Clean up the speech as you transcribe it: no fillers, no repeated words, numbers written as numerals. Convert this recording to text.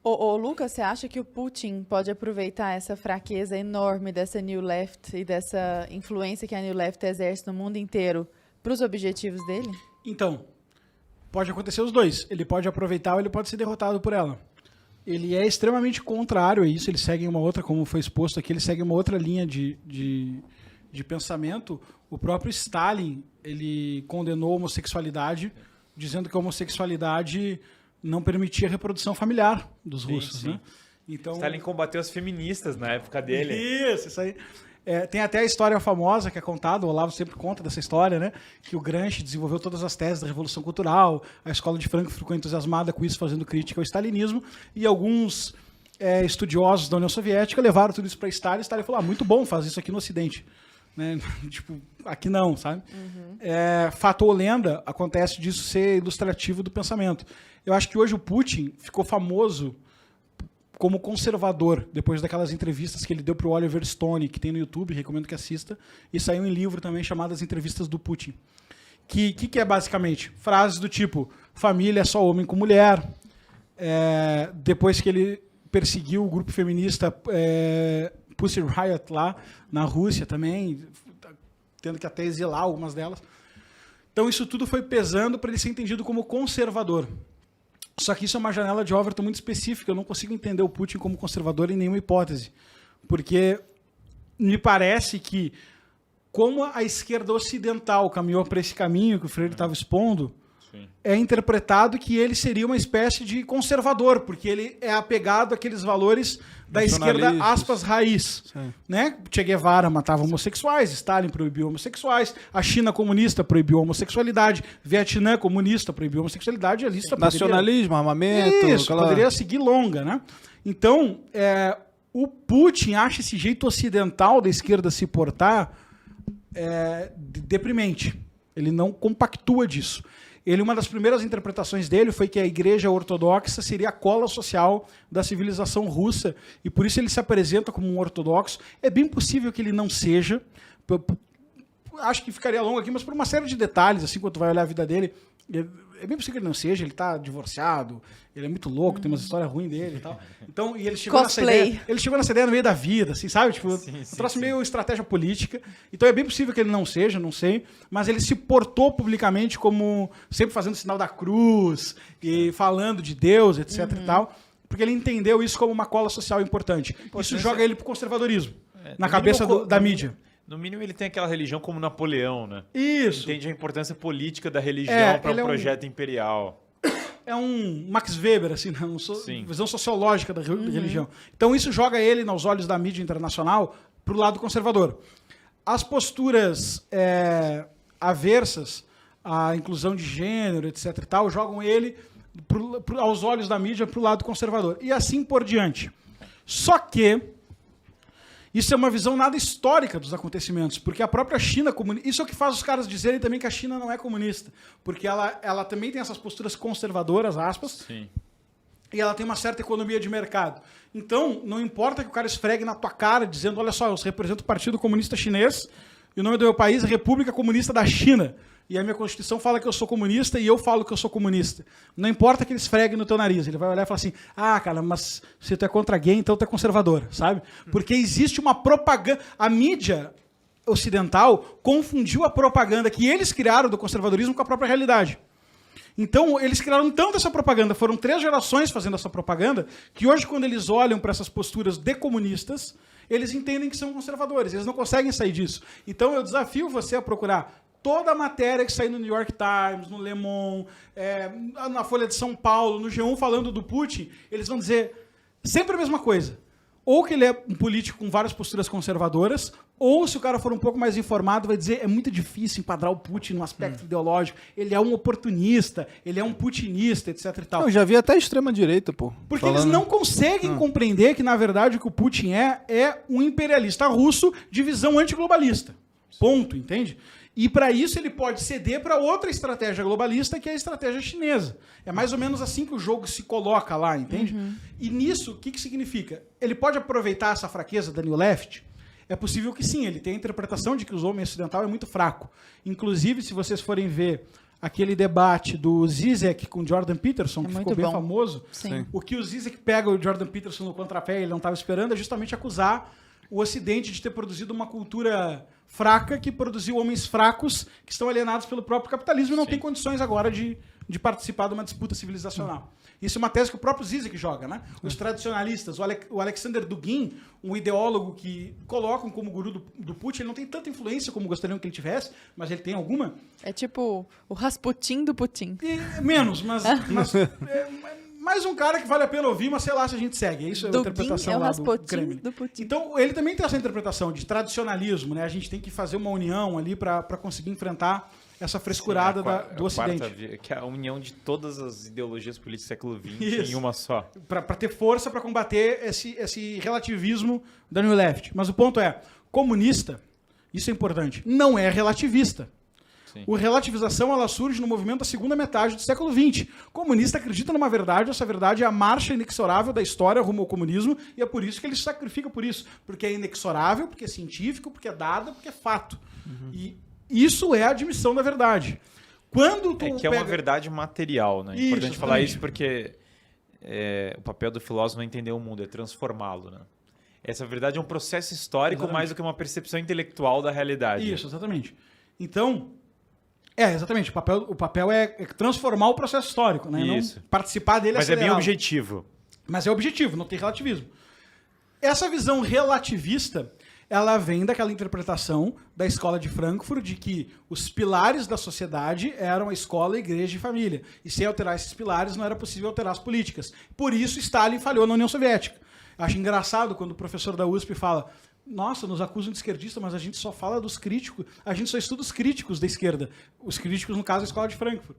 Ô, Lucas, você acha que o Putin pode aproveitar essa fraqueza enorme dessa New Left e dessa influência que a New Left exerce no mundo inteiro para os objetivos dele? Então, pode acontecer os dois. Ele pode aproveitar ou ele pode ser derrotado por ela. Ele é extremamente contrário a isso, ele segue uma outra, como foi exposto aqui, ele segue uma outra linha de pensamento. O próprio Stalin, ele condenou a homossexualidade, dizendo que a homossexualidade não permitia a reprodução familiar dos russos. Sim. Né? Então, Stalin combateu as feministas na época dele. isso aí. Tem até a história famosa que é contada, o Olavo sempre conta dessa história, né? Que o Gramsci desenvolveu todas as teses da Revolução Cultural, a escola de Frankfurt ficou entusiasmada com isso, fazendo crítica ao stalinismo, e alguns estudiosos da União Soviética levaram tudo isso para Stalin, e Stalin falou, muito bom, faz isso aqui no Ocidente. Né? Tipo, aqui não, sabe? Fato ou lenda, acontece disso ser ilustrativo do pensamento. Eu acho que hoje o Putin ficou famoso como conservador, depois daquelas entrevistas que ele deu para o Oliver Stone, que tem no YouTube, recomendo que assista, e saiu um livro também chamado As Entrevistas do Putin. Que é basicamente? Frases do tipo, família é só homem com mulher, depois que ele perseguiu o grupo feminista Pussy Riot lá na Rússia também, tendo que até exilar algumas delas. Então isso tudo foi pesando para ele ser entendido como conservador. Só que isso é uma janela de Overton muito específica. Eu não consigo entender o Putin como conservador em nenhuma hipótese. Porque me parece que, como a esquerda ocidental caminhou para esse caminho que o Freire estava expondo, é interpretado que ele seria uma espécie de conservador, porque ele é apegado àqueles valores da esquerda, aspas, raiz. Né? Che Guevara matava homossexuais, Stalin proibiu homossexuais, a China comunista proibiu a homossexualidade, Vietnã comunista proibiu a homossexualidade, a lista nacionalismo, armamento... Isso, poderia seguir longa, né? Então, o Putin acha esse jeito ocidental da esquerda se portar deprimente. Ele não compactua disso. Uma das primeiras interpretações dele foi que a Igreja Ortodoxa seria a cola social da civilização russa, e por isso ele se apresenta como um ortodoxo. É bem possível que ele não seja, acho que ficaria longo aqui, mas por uma série de detalhes, assim, quando tu vai olhar a vida dele, é bem possível que ele não seja, ele está divorciado, ele é muito louco, tem umas histórias ruins dele e tal. Então, e ele chegou nessa ideia no meio da vida, assim, sabe? Tipo, um troço meio estratégia política. Então é bem possível que ele não seja, não sei, mas ele se portou publicamente como sempre fazendo sinal da cruz e falando de Deus, etc e tal, porque ele entendeu isso como uma cola social importante. Isso joga ele pro conservadorismo, na cabeça da mídia. No mínimo, ele tem aquela religião como Napoleão, né? Isso. Entende a importância política da religião para um projeto imperial. É um Max Weber, assim, uma visão sociológica da religião. Então, isso joga ele, nos olhos da mídia internacional, para o lado conservador. As posturas aversas à inclusão de gênero, etc. e tal, jogam ele, aos olhos da mídia, para o lado conservador. E assim por diante. Só que isso é uma visão nada histórica dos acontecimentos, porque a própria China comunista... Isso é o que faz os caras dizerem também que a China não é comunista, porque ela também tem essas posturas conservadoras, aspas, Sim. E ela tem uma certa economia de mercado. Então, não importa que o cara esfregue na tua cara, dizendo, olha só, eu represento o Partido Comunista Chinês, e o nome do meu país é República Comunista da China, e a minha Constituição fala que eu sou comunista e eu falo que eu sou comunista. Não importa que ele esfregue no teu nariz. Ele vai olhar e falar assim, cara, mas se tu é contra gay, então tu é conservador, sabe? Porque existe uma propaganda... A mídia ocidental confundiu a propaganda que eles criaram do conservadorismo com a própria realidade. Então, eles criaram tanto essa propaganda, foram 3 gerações fazendo essa propaganda, que hoje, quando eles olham para essas posturas decomunistas, eles entendem que são conservadores. Eles não conseguem sair disso. Então, eu desafio você a procurar toda a matéria que saiu no New York Times, no Le Monde, na Folha de São Paulo, no G1, falando do Putin, eles vão dizer sempre a mesma coisa. Ou que ele é um político com várias posturas conservadoras, ou se o cara for um pouco mais informado, vai dizer é muito difícil enquadrar o Putin no aspecto ideológico. Ele é um oportunista, ele é um putinista, etc. e tal. Eu já vi até a extrema-direita, pô. Porque eles não conseguem compreender que, na verdade, o que o Putin é um imperialista russo de visão antiglobalista. Ponto, entende? E para isso ele pode ceder para outra estratégia globalista, que é a estratégia chinesa. É mais ou menos assim que o jogo se coloca lá, entende? E nisso, o que significa? Ele pode aproveitar essa fraqueza da New Left? É possível que sim, ele tem a interpretação de que o homem ocidental é muito fraco. Inclusive, se vocês forem ver aquele debate do Zizek com Jordan Peterson, que ficou bem famoso. Sim. O que o Zizek pega o Jordan Peterson no contrapé, ele não estava esperando, é justamente acusar o Ocidente de ter produzido uma cultura fraca que produziu homens fracos que estão alienados pelo próprio capitalismo e não tem condições agora de participar de uma disputa civilizacional. Isso é uma tese que o próprio Zizek joga, né? Os tradicionalistas, o Alexander Dugin, um ideólogo que colocam como guru do Putin, ele não tem tanta influência como gostariam que ele tivesse, mas ele tem alguma. É tipo o Rasputin do Putin. Menos, mas mais um cara que vale a pena ouvir, mas sei lá se a gente segue. Isso é a interpretação lá do Kremlin. Do Putin. Então, ele também tem essa interpretação de tradicionalismo, né? A gente tem que fazer uma união ali para conseguir enfrentar essa frescurada do Ocidente. Que é a união de todas as ideologias políticas do século XX Isso. em uma só. Para ter força para combater esse relativismo da New Left. Mas o ponto é, comunista, isso é importante, não é relativista. Sim. A relativização ela surge no movimento da segunda metade do século XX. O comunista acredita numa verdade, essa verdade é a marcha inexorável da história rumo ao comunismo, e é por isso que ele se sacrifica por isso. Porque é inexorável, porque é científico, porque é dado, porque é fato. E isso é a admissão da verdade. Quando tu é uma verdade material, né? É importante falar isso porque o papel do filósofo não é entender o mundo, é transformá-lo, né? Essa verdade é um processo histórico mais do que uma percepção intelectual da realidade. Isso, exatamente. Então, exatamente. O papel é transformar o processo histórico, né? Isso. Não participar dele. Mas é bem objetivo. Mas é objetivo, não tem relativismo. Essa visão relativista, ela vem daquela interpretação da escola de Frankfurt de que os pilares da sociedade eram a escola, a igreja e a família. E sem alterar esses pilares não era possível alterar as políticas. Por isso Stalin falhou na União Soviética. Acho engraçado quando o professor da USP fala: nossa, nos acusam de esquerdista, mas a gente só fala dos críticos, a gente só estuda os críticos da esquerda. Os críticos, no caso, a escola de Frankfurt.